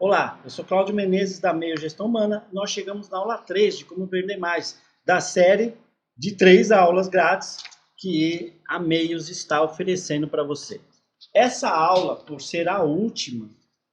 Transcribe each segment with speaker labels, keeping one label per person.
Speaker 1: Olá, eu sou Cláudio Menezes da Meio Gestão Humana. Nós chegamos na aula 3 de como vender mais, da série de 3 aulas grátis que a Meios está oferecendo para você. Essa aula, por ser a última,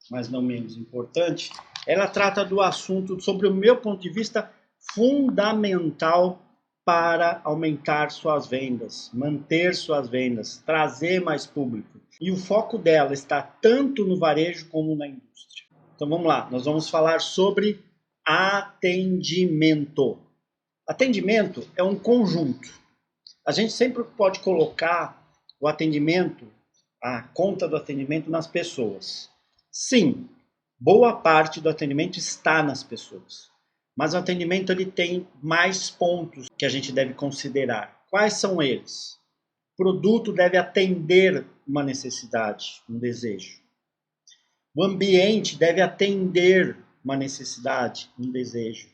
Speaker 1: mas não menos importante, ela trata do assunto, sobre o meu ponto de vista, fundamental para aumentar suas vendas, manter suas vendas, trazer mais público. E o foco dela está tanto no varejo como na indústria. Então vamos lá, nós vamos falar sobre atendimento. Atendimento é um conjunto. A gente sempre pode colocar o atendimento, a conta do atendimento nas pessoas. Sim, boa parte do atendimento está nas pessoas. Mas o atendimento ele tem mais pontos que a gente deve considerar. Quais são eles? O produto deve atender uma necessidade, um desejo. O ambiente deve atender uma necessidade, um desejo.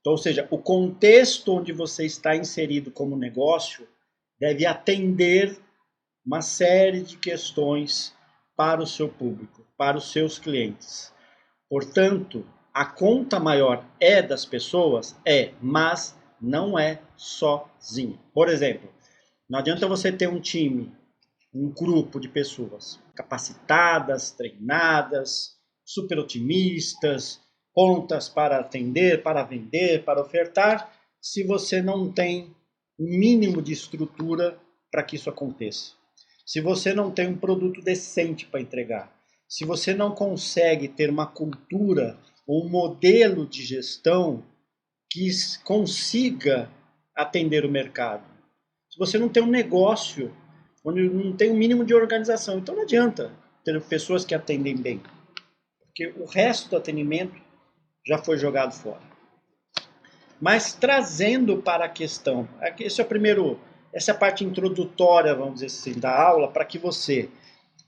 Speaker 1: Então, ou seja, o contexto onde você está inserido como negócio deve atender uma série de questões para o seu público, para os seus clientes. Portanto, a conta maior é das pessoas? É, mas não é sozinha. Por exemplo, não adianta você ter um time, um grupo de pessoas capacitadas, treinadas, super otimistas, prontas para atender, para vender, para ofertar, se você não tem um mínimo de estrutura para que isso aconteça. Se você não tem um produto decente para entregar, se você não consegue ter uma cultura ou um modelo de gestão que consiga atender o mercado, se você não tem um negócio onde não tem um mínimo de organização, então não adianta ter pessoas que atendem bem, porque o resto do atendimento já foi jogado fora. Mas trazendo para a questão, esse é o primeiro, essa é a parte introdutória, vamos dizer assim, da aula, para que você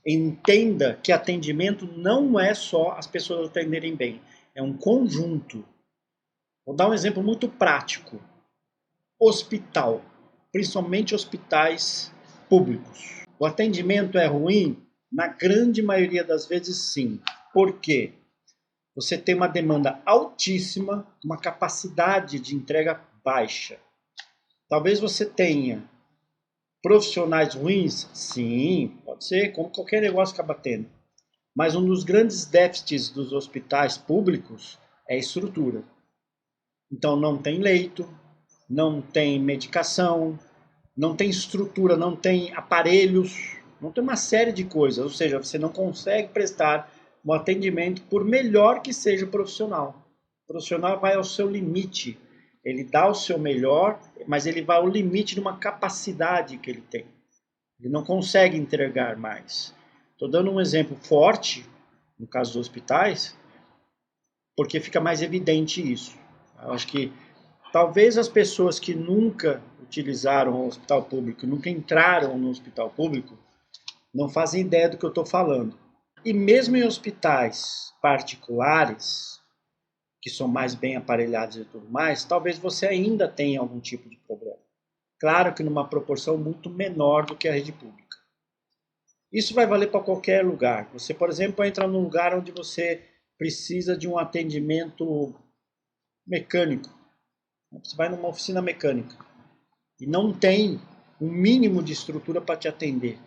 Speaker 1: entenda que atendimento não é só as pessoas atenderem bem, é um conjunto. Vou dar um exemplo muito prático. Hospital, principalmente hospitais públicos. O atendimento é ruim? Na grande maioria das vezes, sim. Por quê? Você tem uma demanda altíssima, uma capacidade de entrega baixa. Talvez você tenha profissionais ruins? Sim, pode ser, como qualquer negócio acaba tendo. Mas um dos grandes déficits dos hospitais públicos é a estrutura. Então não tem leito, não tem medicação, não tem estrutura, não tem aparelhos, não tem uma série de coisas. Ou seja, você não consegue prestar um atendimento por melhor que seja o profissional. O profissional vai ao seu limite. Ele dá o seu melhor, mas ele vai ao limite de uma capacidade que ele tem. Ele não consegue entregar mais. Estou dando um exemplo forte, no caso dos hospitais, porque fica mais evidente isso. Eu acho que talvez as pessoas que nunca utilizaram o hospital público, nunca entraram no hospital público, não fazem ideia do que eu estou falando. E mesmo em hospitais particulares, que são mais bem aparelhados e tudo mais, talvez você ainda tenha algum tipo de problema. Claro que numa proporção muito menor do que a rede pública. Isso vai valer para qualquer lugar. Você, por exemplo, entra num lugar onde você precisa de um atendimento mecânico. Você vai numa oficina mecânica e não tem um mínimo de estrutura para te atender.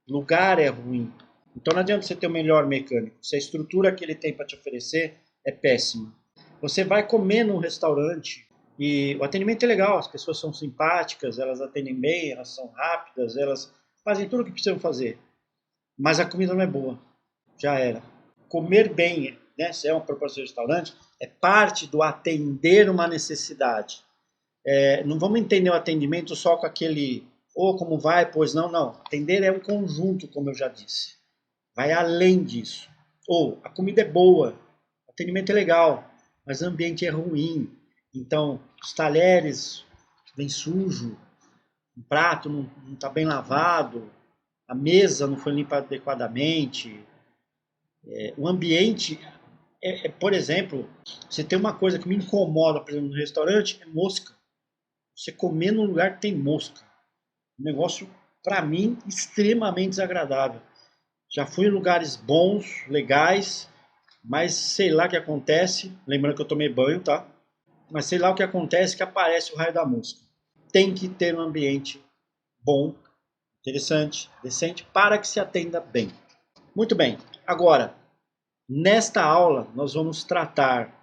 Speaker 1: O lugar é ruim. Então não adianta você ter o melhor mecânico, se a estrutura que ele tem para te oferecer é péssima. Você vai comer num restaurante e o atendimento é legal, as pessoas são simpáticas, elas atendem bem, elas são rápidas, elas fazem tudo o que precisam fazer. Mas a comida não é boa. Já era. Comer bem, né, se é uma proposta de restaurante, é parte do atender uma necessidade. Não vamos entender o atendimento só com aquele, como vai, pois não, não. Atender é um conjunto, como eu já disse. Vai além disso. A comida é boa, o atendimento é legal, mas o ambiente é ruim. Então, os talheres vem sujo, o prato não está bem lavado, a mesa não foi limpa adequadamente, o ambiente, por exemplo, você tem uma coisa que me incomoda, por exemplo, no restaurante, é mosca. Você comer num lugar que tem mosca. Um negócio, para mim, extremamente desagradável. Já fui em lugares bons, legais, mas sei lá o que acontece, lembrando que eu tomei banho, tá? Mas sei lá o que acontece que aparece o raio da mosca. Tem que ter um ambiente bom, interessante, decente, para que se atenda bem. Muito bem, agora, nesta aula nós vamos tratar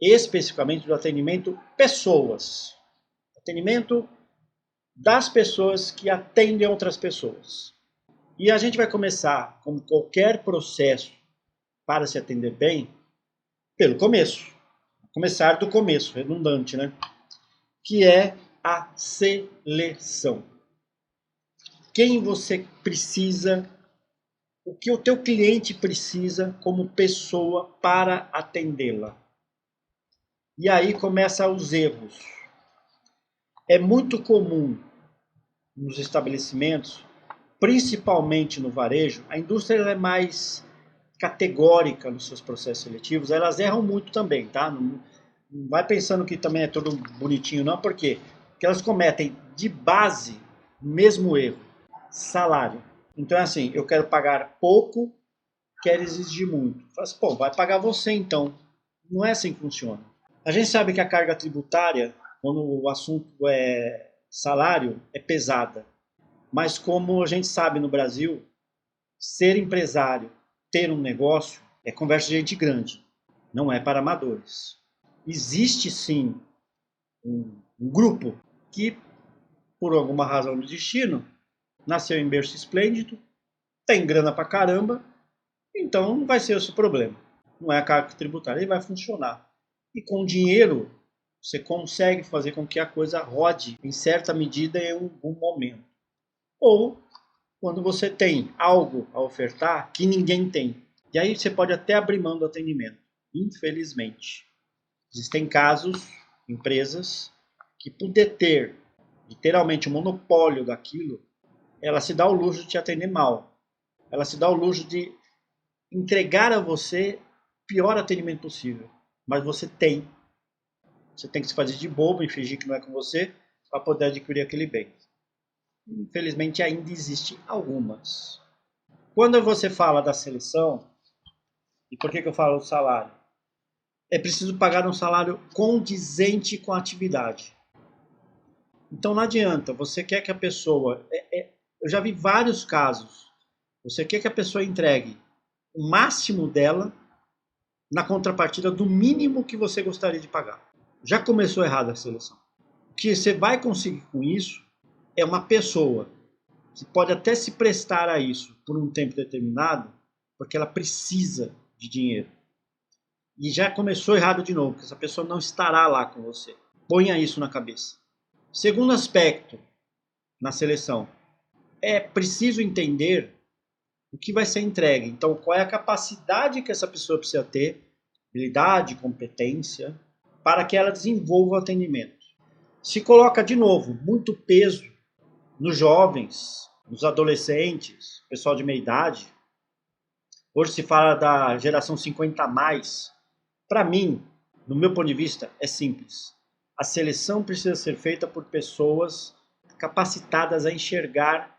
Speaker 1: especificamente do atendimento pessoas. Atendimento das pessoas que atendem outras pessoas. E a gente vai começar, como qualquer processo para se atender bem, pelo começo. Começar do começo, redundante, né? Que é a seleção. Quem você precisa, o que o teu cliente precisa como pessoa para atendê-la. E aí começam os erros. É muito comum nos estabelecimentos, principalmente no varejo, a indústria é mais categórica nos seus processos seletivos, elas erram muito também, tá? Não vai pensando que também é tudo bonitinho, não, porque elas cometem de base o mesmo erro, salário. Então é assim, eu quero pagar pouco, quero exigir muito. Fala assim, pô, vai pagar você então. Não é assim que funciona. A gente sabe que a carga tributária, quando o assunto é salário, é pesada. Mas como a gente sabe no Brasil, ser empresário, ter um negócio, é conversa de gente grande. Não é para amadores. Existe sim um grupo que, por alguma razão do destino, nasceu em berço esplêndido, tem grana pra caramba, então não vai ser esse o problema. Não é a carga tributária, ele vai funcionar. E com dinheiro, você consegue fazer com que a coisa rode em certa medida em um momento. Ou quando você tem algo a ofertar que ninguém tem. E aí você pode até abrir mão do atendimento. Infelizmente. Existem casos, empresas, que por deter literalmente o monopólio daquilo, ela se dá o luxo de te atender mal. Ela se dá o luxo de entregar a você o pior atendimento possível. Mas você tem. Você tem que se fazer de bobo e fingir que não é com você para poder adquirir aquele bem. Infelizmente ainda existe algumas. Quando você fala da seleção, e por que eu falo do salário? É preciso pagar um salário condizente com a atividade. Então não adianta, você quer que a pessoa. Eu já vi vários casos. Você quer que a pessoa entregue o máximo dela na contrapartida do mínimo que você gostaria de pagar. Já começou errado a seleção. O que você vai conseguir com isso é uma pessoa que pode até se prestar a isso por um tempo determinado, porque ela precisa de dinheiro. E já começou errado de novo, porque essa pessoa não estará lá com você. Ponha isso na cabeça. Segundo aspecto na seleção, é preciso entender o que vai ser entregue. Então, qual é a capacidade que essa pessoa precisa ter, habilidade, competência, para que ela desenvolva o atendimento. Se coloca, de novo, muito peso nos jovens, nos adolescentes, pessoal de meia idade. Hoje se fala da geração 50 a mais. Para mim, no meu ponto de vista, é simples. A seleção precisa ser feita por pessoas capacitadas a enxergar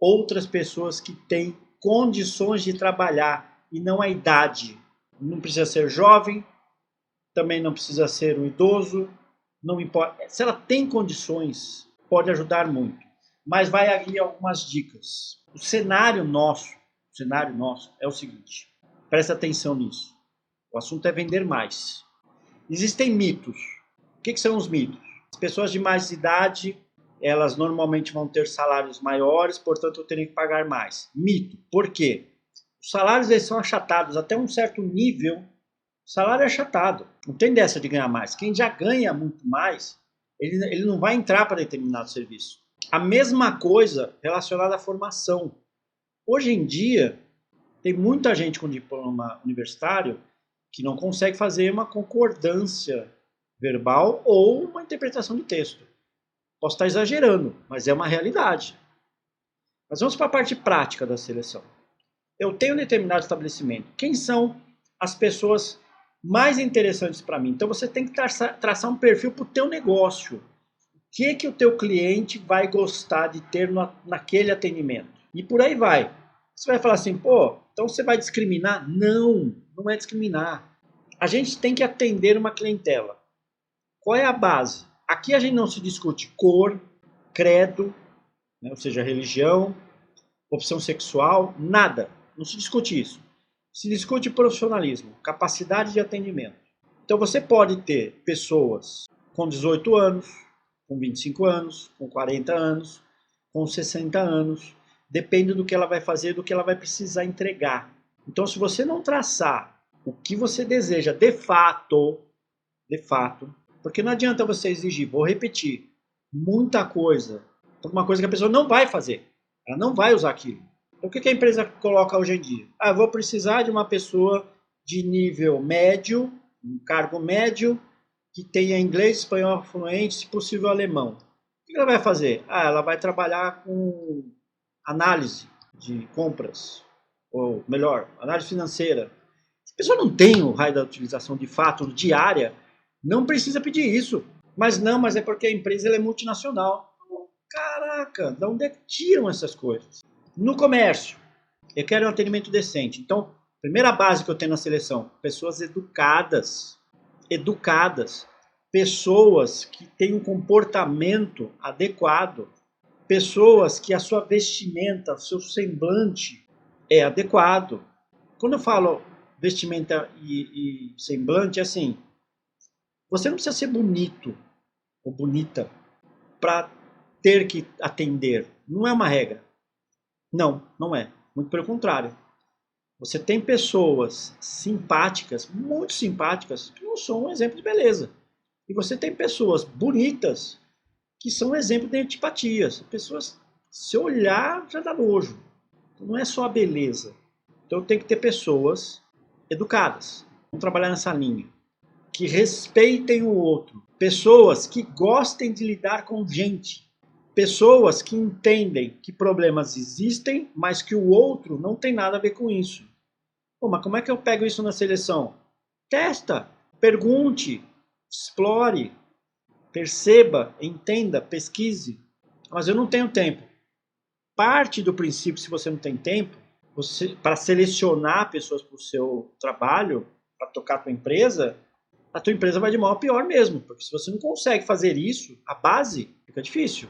Speaker 1: outras pessoas que têm condições de trabalhar e não a idade. Não precisa ser jovem, também não precisa ser um idoso, não importa. Se ela tem condições, pode ajudar muito. Mas vai ali algumas dicas. O cenário nosso é o seguinte, presta atenção nisso. O assunto é vender mais. Existem mitos. O que são os mitos? As pessoas de mais idade, elas normalmente vão ter salários maiores, portanto eu teria que pagar mais. Mito. Por quê? Os salários eles são achatados até um certo nível. O salário é achatado. Não tem dessa de ganhar mais. Quem já ganha muito mais, ele não vai entrar para determinado serviço. A mesma coisa relacionada à formação. Hoje em dia, tem muita gente com diploma universitário que não consegue fazer uma concordância verbal ou uma interpretação de texto. Posso estar exagerando, mas é uma realidade. Mas vamos para a parte prática da seleção. Eu tenho um determinado estabelecimento. Quem são as pessoas mais interessantes para mim? Então você tem que traçar um perfil para o teu negócio. O que o teu cliente vai gostar de ter naquele atendimento? E por aí vai. Você vai falar assim, pô, então você vai discriminar? Não. não é discriminar. A gente tem que atender uma clientela. Qual é a base? Aqui a gente não se discute cor, credo, né, ou seja, religião, opção sexual, nada. Não se discute isso. Se discute profissionalismo, capacidade de atendimento. Então você pode ter pessoas com 18 anos, com 25 anos, com 40 anos, com 60 anos, depende do que ela vai fazer, do que ela vai precisar entregar. Então se você não traçar o que você deseja de fato, porque não adianta você exigir, vou repetir, muita coisa, por uma coisa que a pessoa não vai fazer, ela não vai usar aquilo. Então o que a empresa coloca hoje em dia? Ah, eu vou precisar de uma pessoa de nível médio, um cargo médio, que tenha inglês, espanhol fluente, se possível alemão. O que ela vai fazer? Ah, ela vai trabalhar com análise de compras, ou melhor, análise financeira. Se a pessoa não tem o raio da utilização de fato diária, não precisa pedir isso. Mas é porque a empresa ela é multinacional. Caraca, de onde é que tiram essas coisas? No comércio, eu quero um atendimento decente. Então, primeira base que eu tenho na seleção, pessoas educadas. Pessoas que têm um comportamento adequado, pessoas que a sua vestimenta, o seu semblante é adequado. Quando eu falo vestimenta e semblante, é assim, você não precisa ser bonito ou bonita para ter que atender. Não é uma regra. Não é. Muito pelo contrário. Você tem pessoas simpáticas, muito simpáticas, que não são um exemplo de beleza. E você tem pessoas bonitas que são um exemplo de antipatias. Pessoas, se olhar, já dá nojo. Então, não é só a beleza. Então tem que ter pessoas educadas. Vamos trabalhar nessa linha. Que respeitem o outro. Pessoas que gostem de lidar com gente. Pessoas que entendem que problemas existem, mas que o outro não tem nada a ver com isso. Pô, mas como é que eu pego isso na seleção? Testa, pergunte, explore, perceba, entenda, pesquise. Mas eu não tenho tempo. Parte do princípio, se você não tem tempo, para selecionar pessoas para o seu trabalho, para tocar a tua empresa vai de mal a pior mesmo. Porque se você não consegue fazer isso, a base fica difícil.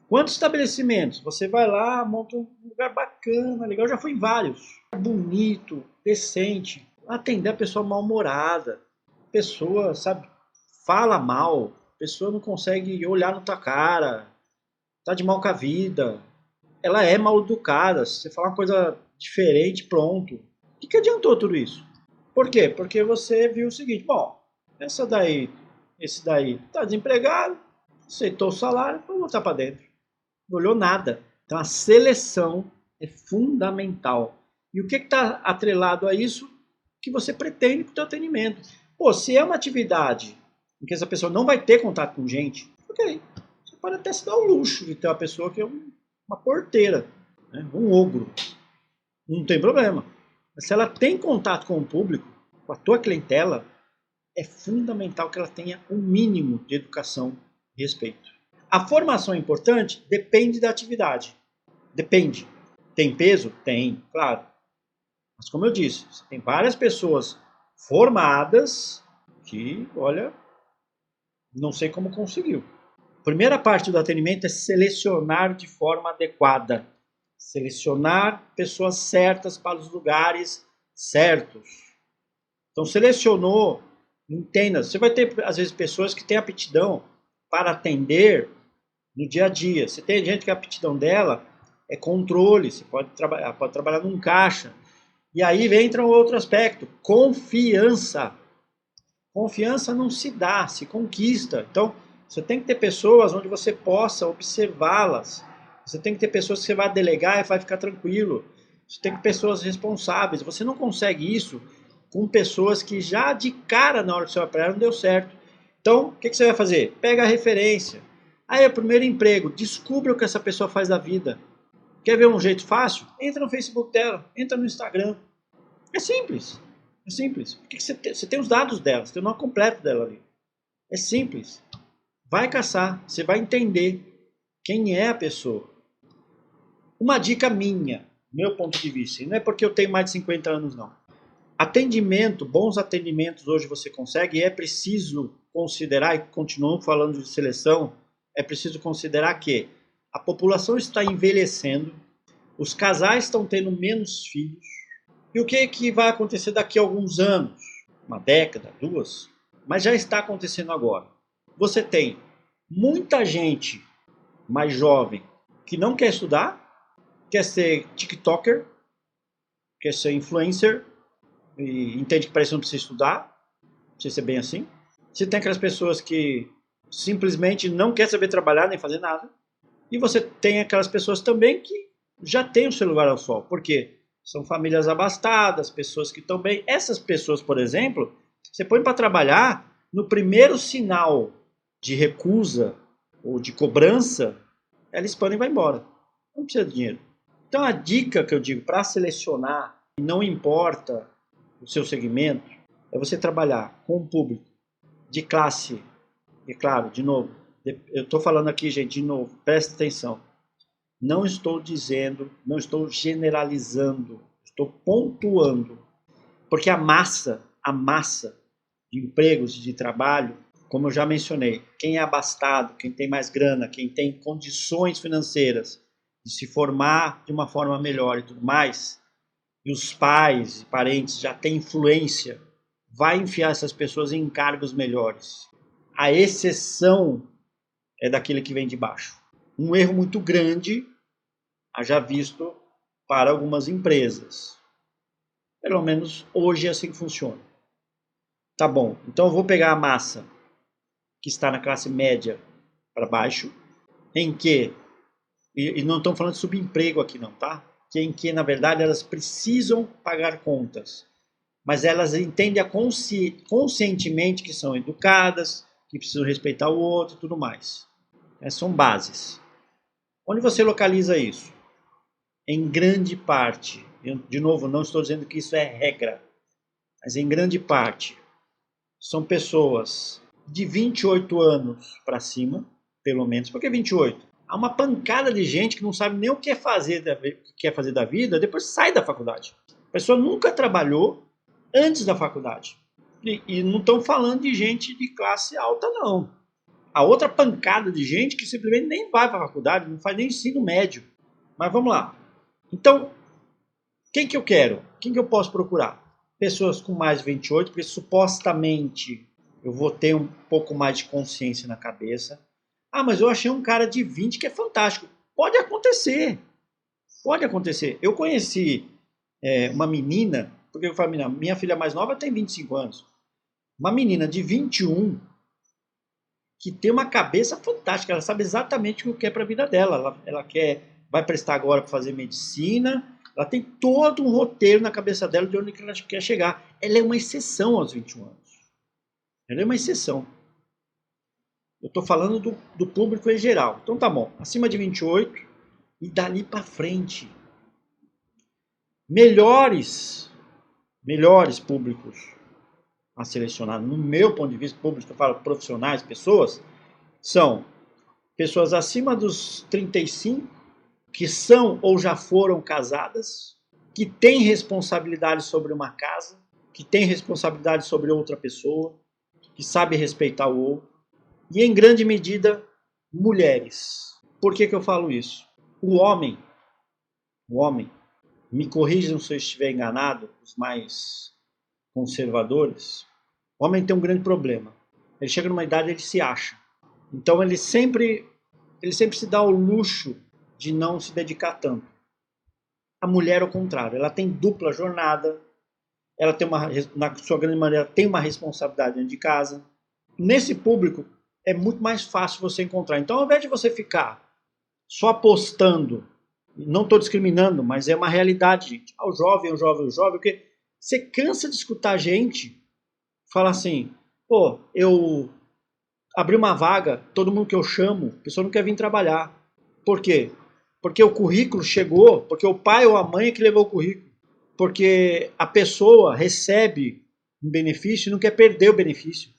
Speaker 1: Quantos estabelecimentos? Você vai lá, monta um lugar bacana, legal. Eu já fui em vários. Bonito, decente. Atender a pessoa mal-humorada. Pessoa, sabe, fala mal. Pessoa não consegue olhar na tua cara. Tá de mal com a vida. Ela é mal educada. Se você falar uma coisa diferente, pronto. O que adiantou tudo isso? Por quê? Porque você viu o seguinte, bom, esse daí tá desempregado, aceitou o salário, vou botar para dentro. Não olhou nada. Então a seleção é fundamental. E o que está atrelado a isso? Que você pretende para o seu atendimento. Pô, se é uma atividade em que essa pessoa não vai ter contato com gente, ok. Você pode até se dar o luxo de ter uma pessoa que é uma porteira, né? Um ogro. Não tem problema. Mas se ela tem contato com o público, com a tua clientela, é fundamental que ela tenha um mínimo de educação e respeito. A formação é importante? Depende da atividade. Depende. Tem peso? Tem, claro. Mas como eu disse, tem várias pessoas formadas que, olha, não sei como conseguiu. A primeira parte do atendimento é selecionar de forma adequada. Selecionar pessoas certas para os lugares certos. Então, selecionou, entenda, você vai ter, às vezes, pessoas que têm aptidão para atender no dia a dia. Você tem gente que a aptidão dela é controle, você pode trabalhar num caixa. E aí entra um outro aspecto, confiança. Confiança não se dá, se conquista. Então, você tem que ter pessoas onde você possa observá-las. Você tem que ter pessoas que você vai delegar e vai ficar tranquilo. Você tem que ter pessoas responsáveis. Você não consegue isso com pessoas que já de cara na hora que você vai para ela não deu certo. Então, o que você vai fazer? Pega a referência. Aí é o primeiro emprego. Descubra o que essa pessoa faz da vida. Quer ver um jeito fácil? Entra no Facebook dela, entra no Instagram. É simples. É simples. Porque você tem os dados dela, você tem o nome completo dela ali. É simples. Vai caçar, você vai entender quem é a pessoa. Uma dica minha, meu ponto de vista, e não é porque eu tenho mais de 50 anos não. Atendimento, bons atendimentos hoje você consegue, e é preciso considerar, e continuo falando de seleção, é preciso considerar que a população está envelhecendo, os casais estão tendo menos filhos, e o que vai acontecer daqui a alguns anos? Uma década, duas? Mas já está acontecendo agora. Você tem muita gente mais jovem que não quer estudar, quer ser TikToker, quer ser influencer, e entende que parece que não precisa estudar, não sei se é bem assim. Você tem aquelas pessoas que simplesmente não quer saber trabalhar nem fazer nada. E você tem aquelas pessoas também que já têm o seu lugar ao sol. Por quê? São famílias abastadas, pessoas que estão bem. Essas pessoas, por exemplo, você põe para trabalhar, no primeiro sinal de recusa ou de cobrança, ela expande e vai embora. Não precisa de dinheiro. Então a dica que eu digo para selecionar, não importa o seu segmento, é você trabalhar com um público de classe, e claro, de novo, eu estou falando aqui, gente, de novo, presta atenção. Não estou dizendo, não estou generalizando, estou pontuando. Porque a massa de empregos e de trabalho, como eu já mencionei, quem é abastado, quem tem mais grana, quem tem condições financeiras de se formar de uma forma melhor e tudo mais, e os pais e parentes já têm influência, vai enfiar essas pessoas em cargos melhores. A exceção é daquele que vem de baixo. Um erro muito grande, haja visto para algumas empresas. Pelo menos hoje é assim que funciona. Tá bom, então eu vou pegar a massa que está na classe média para baixo, em que, e não estamos falando de subemprego aqui não, tá? Em que, na verdade, elas precisam pagar contas, mas elas entendem conscientemente que são educadas, que precisam respeitar o outro e tudo mais. São bases. Onde você localiza isso? Em grande parte, eu, de novo, não estou dizendo que isso é regra, mas em grande parte, são pessoas de 28 anos para cima, pelo menos. Por que 28? Há uma pancada de gente que não sabe nem o que quer fazer da vida, depois sai da faculdade. A pessoa nunca trabalhou antes da faculdade. E não estão falando de gente de classe alta, não. Há outra pancada de gente que simplesmente nem vai para a faculdade, não faz nem ensino médio. Mas vamos lá. Então, quem que eu quero? Quem que eu posso procurar? Pessoas com mais de 28, porque supostamente eu vou ter um pouco mais de consciência na cabeça. Ah, mas eu achei um cara de 20 que é fantástico. Pode acontecer. Pode acontecer. Eu conheci uma menina, porque eu falo, minha filha mais nova tem 25 anos. Uma menina de 21 que tem uma cabeça fantástica. Ela sabe exatamente o que quer para a vida dela. Ela vai prestar agora para fazer medicina. Ela tem todo um roteiro na cabeça dela de onde ela quer chegar. Ela é uma exceção aos 21 anos. Ela é uma exceção. Eu estou falando do público em geral. Então tá bom. Acima de 28 e dali para frente. Melhores públicos a selecionar, no meu ponto de vista, público, eu falo profissionais, pessoas, são pessoas acima dos 35, que são ou já foram casadas, que têm responsabilidade sobre uma casa, que têm responsabilidade sobre outra pessoa, que sabe respeitar o outro, e em grande medida, mulheres. Por que eu falo isso? O homem, me corrijam se eu estiver enganado, os mais conservadores, o homem tem um grande problema. Ele chega numa idade e ele se acha. Então ele sempre se dá o luxo de não se dedicar tanto. A mulher, ao contrário, ela tem dupla jornada, ela tem na sua grande maneira, tem uma responsabilidade dentro de casa. Nesse público, é muito mais fácil você encontrar. Então, ao invés de você ficar só apostando, não estou discriminando, mas é uma realidade, gente. O jovem, porque você cansa de escutar gente falar assim, pô, eu abri uma vaga, todo mundo que eu chamo, a pessoa não quer vir trabalhar. Por quê? Porque o currículo chegou, porque o pai ou a mãe é que levou o currículo. Porque a pessoa recebe um benefício e não quer perder o benefício.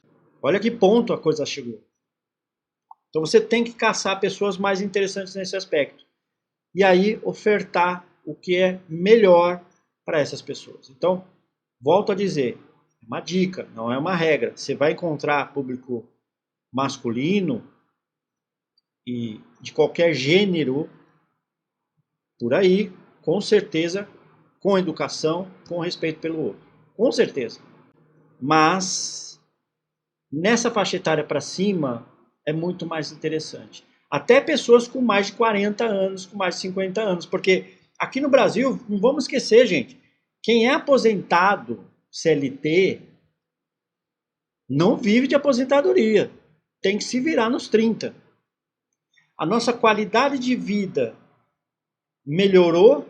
Speaker 1: Olha que ponto a coisa chegou. Então você tem que caçar pessoas mais interessantes nesse aspecto. E aí ofertar o que é melhor para essas pessoas. Então, Volto a dizer, é uma dica, não é uma regra. Você vai encontrar público masculino e de qualquer gênero por aí, com certeza, com educação, com respeito pelo outro. Com certeza. Mas nessa faixa etária para cima é muito mais interessante. Até pessoas com mais de 40 anos, com mais de 50 anos, porque aqui no Brasil, não vamos esquecer, gente, quem é aposentado CLT não vive de aposentadoria. Tem que se virar nos 30. A nossa qualidade de vida melhorou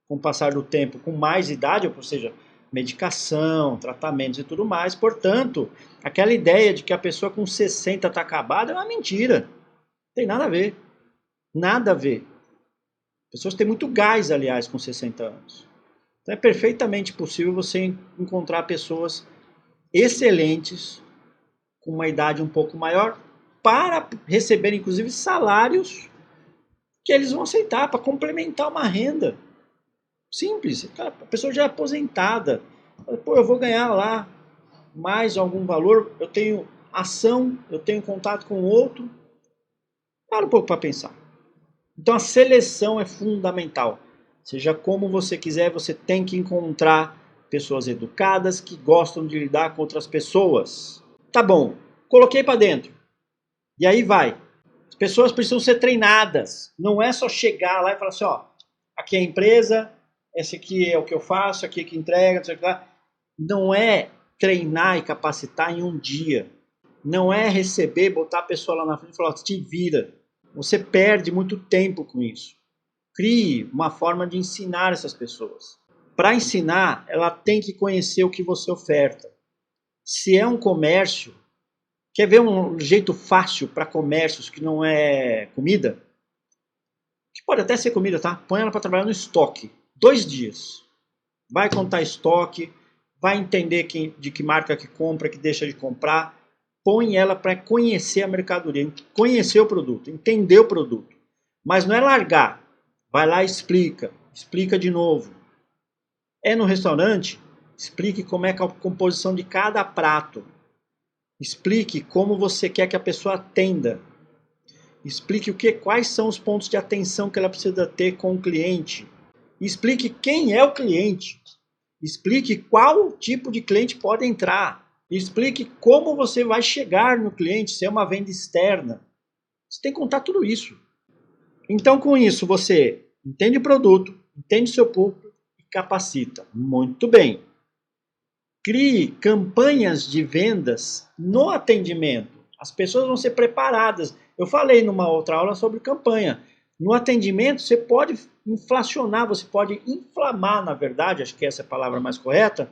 Speaker 1: com o passar do tempo, com mais idade, ou seja, medicação, tratamentos e tudo mais. Portanto, aquela ideia de que a pessoa com 60 está acabada é uma mentira. Não tem nada a ver. Nada a ver. Pessoas têm muito gás, aliás, com 60 anos. Então é perfeitamente possível você encontrar pessoas excelentes, com uma idade um pouco maior, para receber, inclusive, salários que eles vão aceitar, para complementar uma renda. Simples. Cara, a pessoa já é aposentada. Pô, eu vou ganhar lá mais algum valor, eu tenho ação, eu tenho contato com o outro. Para um pouco para pensar. Então a seleção é fundamental. Seja como você quiser, você tem que encontrar pessoas educadas que gostam de lidar com outras pessoas. Tá bom, coloquei para dentro. E aí vai. As pessoas precisam ser treinadas. Não é só chegar lá e falar assim, ó, aqui é a empresa, esse aqui é o que eu faço, aqui é que entrega, não sei o que lá. Não é treinar e capacitar em um dia. Não é receber, botar a pessoa lá na frente e falar, te vira. Você perde muito tempo com isso. Crie uma forma de ensinar essas pessoas. Para ensinar, ela tem que conhecer o que você oferta. Se é um comércio, quer ver um jeito fácil para comércios que não é comida? Que pode até ser comida, tá? Põe ela para trabalhar no estoque. 2 dias. Vai contar estoque, vai entender de que marca que compra, que deixa de comprar. Põe ela para conhecer a mercadoria, conhecer o produto, entender o produto. Mas não é largar. Vai lá e explica. Explica de novo. É no restaurante? Explique como é que é a composição de cada prato. Explique como você quer que a pessoa atenda. Explique quais são os pontos de atenção que ela precisa ter com o cliente. Explique quem é o cliente. Explique qual tipo de cliente pode entrar. Explique como você vai chegar no cliente, se é uma venda externa. Você tem que contar tudo isso. Então, com isso, você entende o produto, entende o seu público e capacita. Muito bem. Crie campanhas de vendas no atendimento. As pessoas vão ser preparadas. Eu falei numa outra aula sobre campanha. No atendimento, você pode inflacionar, você pode inflamar, na verdade, acho que essa é a palavra mais correta,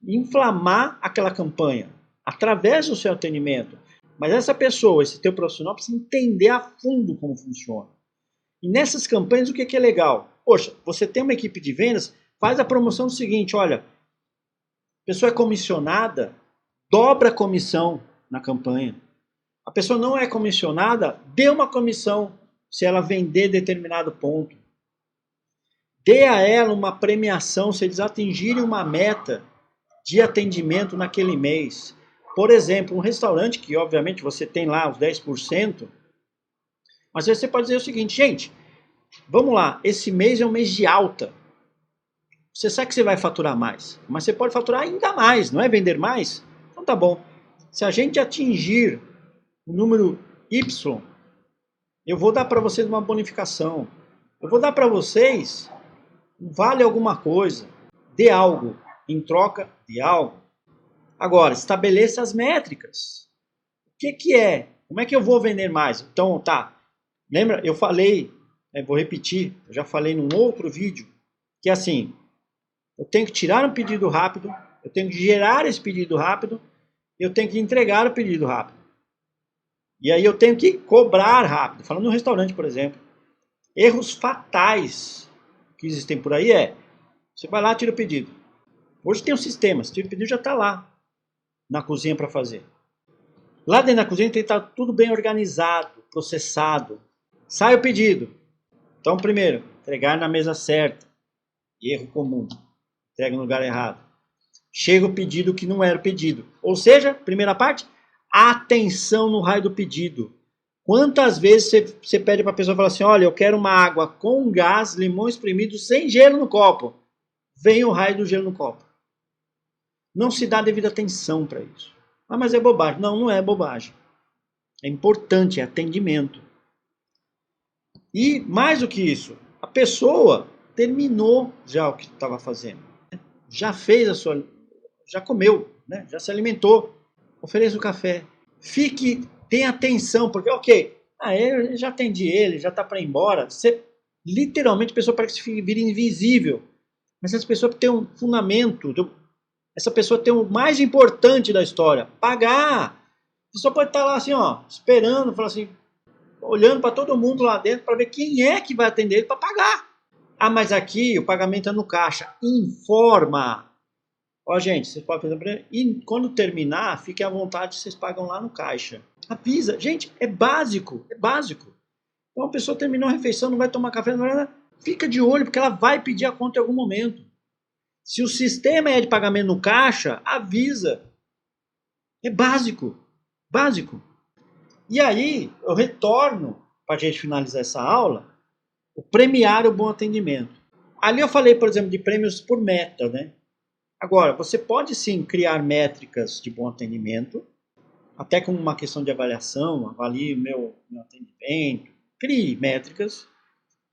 Speaker 1: inflamar aquela campanha através do seu atendimento. Mas essa pessoa, esse teu profissional, precisa entender a fundo como funciona. E nessas campanhas, o que é legal? Poxa, você tem uma equipe de vendas, faz a promoção do seguinte, olha, a pessoa é comissionada, dobra a comissão na campanha. A pessoa não é comissionada, dê uma comissão se ela vender determinado ponto. Dê a ela uma premiação se eles atingirem uma meta de atendimento naquele mês. Por exemplo, um restaurante que obviamente você tem lá os 10%, mas você pode dizer o seguinte, gente, vamos lá, esse mês é um mês de alta. Você sabe que você vai faturar mais, mas você pode faturar ainda mais, não é vender mais? Então tá bom. Se a gente atingir o número Y, eu vou dar para vocês uma bonificação. Eu vou dar para vocês um vale alguma coisa. Dê algo em troca de algo. Agora, estabeleça as métricas. O que é? Como é que eu vou vender mais? Então, tá. Lembra? Eu falei, vou repetir, eu já falei num outro vídeo, que é assim, eu tenho que tirar um pedido rápido, eu tenho que gerar esse pedido rápido, eu tenho que entregar o pedido rápido. E aí eu tenho que cobrar rápido. Falando no restaurante, por exemplo. Erros fatais que existem por aí você vai lá e tira o pedido. Hoje tem um sistema, se tira o pedido já está lá na cozinha para fazer. Lá dentro da cozinha tem que estar tudo bem organizado, processado. Sai o pedido. Então, primeiro, entregar na mesa certa. Erro comum. Entrega no lugar errado. chega o pedido que não era o pedido. Ou seja, primeira parte, atenção no raio do pedido. Quantas vezes você pede para a pessoa e fala assim, olha, eu quero uma água com gás, limão espremido, sem gelo no copo. Vem o raio do gelo no copo. Não se dá devida atenção para isso. Ah, mas é bobagem. Não, não é bobagem. É importante, é atendimento. E mais do que isso, a pessoa terminou já o que estava fazendo. Já fez a sua... já comeu, né? Já se alimentou. Ofereça o café. Tenha atenção, porque, ok, eu já atendi ele, já está para ir embora. Você, literalmente, a pessoa parece que vira invisível. Mas essa pessoa tem um fundamento, essa pessoa tem o mais importante da história, pagar. A pessoa pode estar lá assim, ó, esperando, falar assim, olhando para todo mundo lá dentro para ver quem é que vai atender ele para pagar. Ah, mas aqui o pagamento é no caixa. Informa. Ó, gente, vocês podem fazer. E quando terminar, fiquem à vontade, vocês pagam lá no caixa. Avisa. Gente, é básico. É básico. Então a pessoa terminou a refeição, não vai tomar café, não vai nada. Fica de olho, porque ela vai pedir a conta em algum momento. Se o sistema é de pagamento no caixa, avisa. É básico. Básico. E aí, eu retorno, para a gente finalizar essa aula, o premiar o bom atendimento. Ali eu falei, por exemplo, de prêmios por meta, né? Agora, você pode sim criar métricas de bom atendimento, até como uma questão de avaliação, avalie o meu atendimento, crie métricas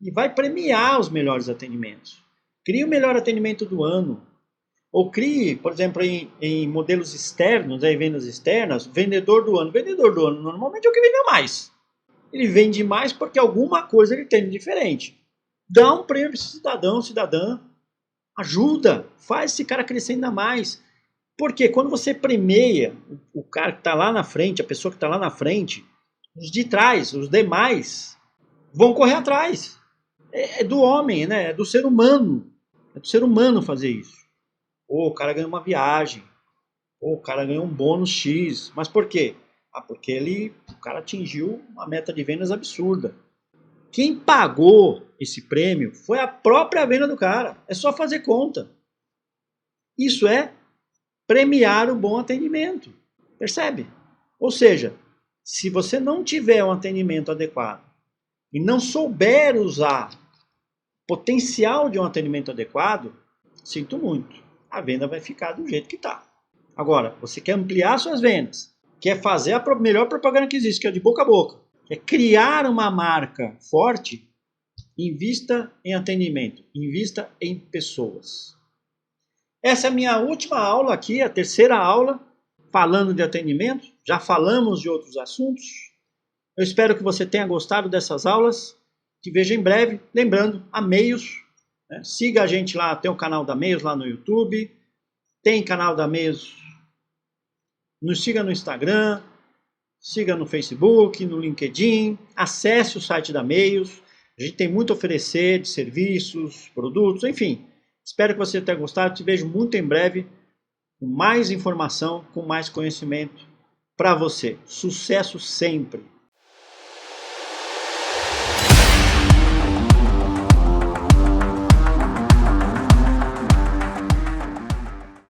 Speaker 1: e vai premiar os melhores atendimentos. Crie o melhor atendimento do ano. Ou crie, por exemplo, em modelos externos, em vendas externas, vendedor do ano. Vendedor do ano normalmente é o que vendeu mais. Ele vende mais porque alguma coisa ele tem de diferente. Dá um prêmio para esse cidadão, cidadã. Ajuda, faz esse cara crescer ainda mais. Porque quando você premia o cara que está lá na frente, a pessoa que está lá na frente, os de trás, os demais, vão correr atrás. É do homem, né? É do ser humano. É do ser humano fazer isso. Ou o cara ganha uma viagem. Ou o cara ganha um bônus X. Mas por quê? Ah, porque o cara atingiu uma meta de vendas absurda. Quem pagou esse prêmio foi a própria venda do cara. É só fazer conta. Isso é premiar o bom atendimento. Percebe? Ou seja, se você não tiver um atendimento adequado e não souber usar o potencial de um atendimento adequado, sinto muito. A venda vai ficar do jeito que está. Agora, você quer ampliar suas vendas, quer fazer a melhor propaganda que existe, que é de boca a boca, quer criar uma marca forte, invista em atendimento, invista em pessoas. Essa é a minha última aula aqui, a terceira aula, falando de atendimento. Já falamos de outros assuntos. Eu espero que você tenha gostado dessas aulas. Te vejo em breve. Lembrando, a Meios, né? Siga a gente lá, tem o canal da Meios lá no YouTube, tem canal da Meios, nos siga no Instagram, siga no Facebook, no LinkedIn, acesse o site da Meios. A gente tem muito a oferecer de serviços, produtos, enfim. Espero que você tenha gostado. Te vejo muito em breve com mais informação, com mais conhecimento para você. Sucesso sempre!